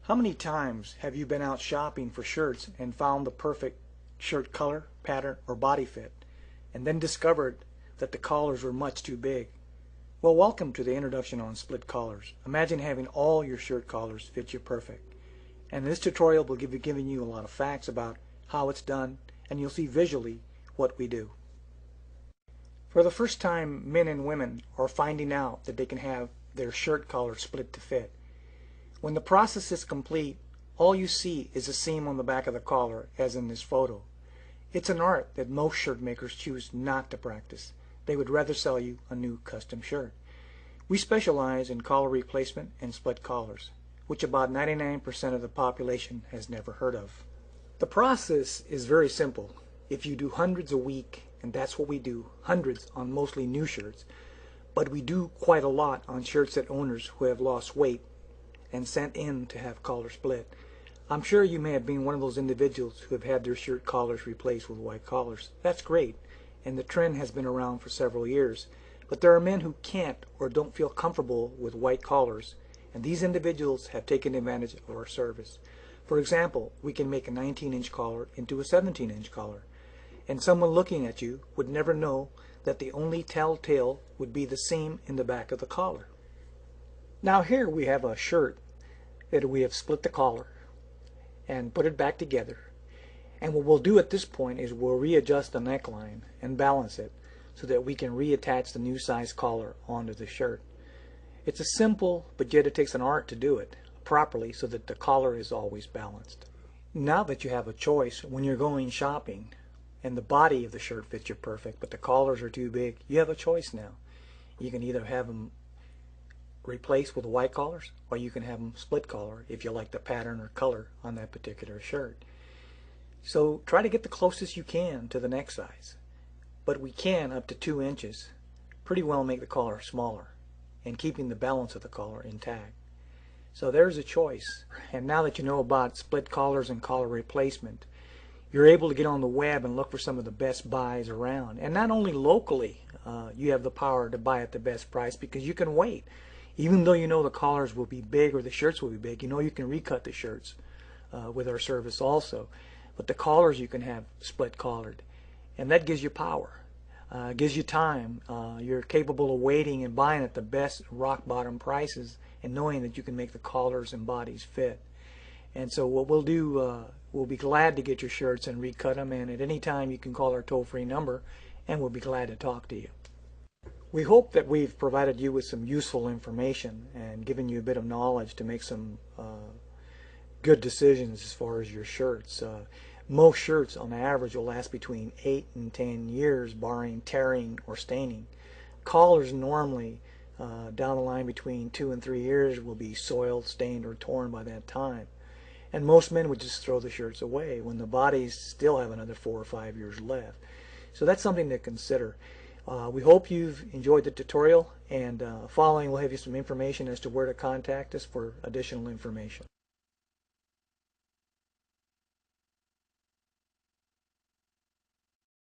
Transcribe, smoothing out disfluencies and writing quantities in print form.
How many times have you been out shopping for shirts and found the perfect shirt color, pattern, or body fit, and then discovered that the collars were much too big? Well, welcome to the introduction on split collars. Imagine having all your shirt collars fit you perfect. And this tutorial will be giving you a lot of facts about how it's done, and you'll see visually what we do. For the first time, men and women are finding out that they can have their shirt collar split to fit. When the process is complete, all you see is a seam on the back of the collar, as in this photo. It's an art that most shirt makers choose not to practice. They would rather sell you a new custom shirt. We specialize in collar replacement and split collars, which about 99% of the population has never heard of. The process is very simple. If you do hundreds a week, and that's what we do, hundreds on mostly new shirts, but we do quite a lot on shirts that owners who have lost weight and sent in to have collar split. I'm sure you may have been one of those individuals who have had their shirt collars replaced with white collars. That's great, and the trend has been around for several years. But there are men who can't or don't feel comfortable with white collars, and these individuals have taken advantage of our service. For example, we can make a 19-inch collar into a 17-inch collar, and someone looking at you would never know that the only telltale would be the seam in the back of the collar. Now here we have a shirt that we have split the collar and put it back together, and what we'll do at this point is we'll readjust the neckline and balance it so that we can reattach the new size collar onto the shirt. It's a simple, but yet it takes an art to do it properly so that the collar is always balanced. Now that you have a choice when you're going shopping and the body of the shirt fits you perfect but the collars are too big, you have a choice now. You can either have them replaced with white collars, or you can have them split collar if you like the pattern or color on that particular shirt. So try to get the closest you can to the neck size, but we can, up to 2 inches, pretty well make the collar smaller and keeping the balance of the collar intact. So there's a choice. And now that you know about split collars and collar replacement, you're able to get on the web and look for some of the best buys around. And not only locally, you have the power to buy at the best price because you can wait. Even though you know the collars will be big or the shirts will be big, you know you can recut the shirts with our service also. But the collars you can have split collared, and that gives you power, gives you time. You're capable of waiting and buying at the best rock bottom prices and knowing that you can make the collars and bodies fit. And so what we'll do, we'll be glad to get your shirts and recut them, and at any time you can call our toll-free number and we'll be glad to talk to you. We hope that we've provided you with some useful information and given you a bit of knowledge to make some good decisions as far as your shirts. Most shirts on average will last between 8 and 10 years barring tearing or staining. Collars normally down the line between 2 and 3 years will be soiled, stained, or torn by that time. And most men would just throw the shirts away when the bodies still have another 4 or 5 years left. So that's something to consider. We hope you've enjoyed the tutorial, and following we'll have you some information as to where to contact us for additional information.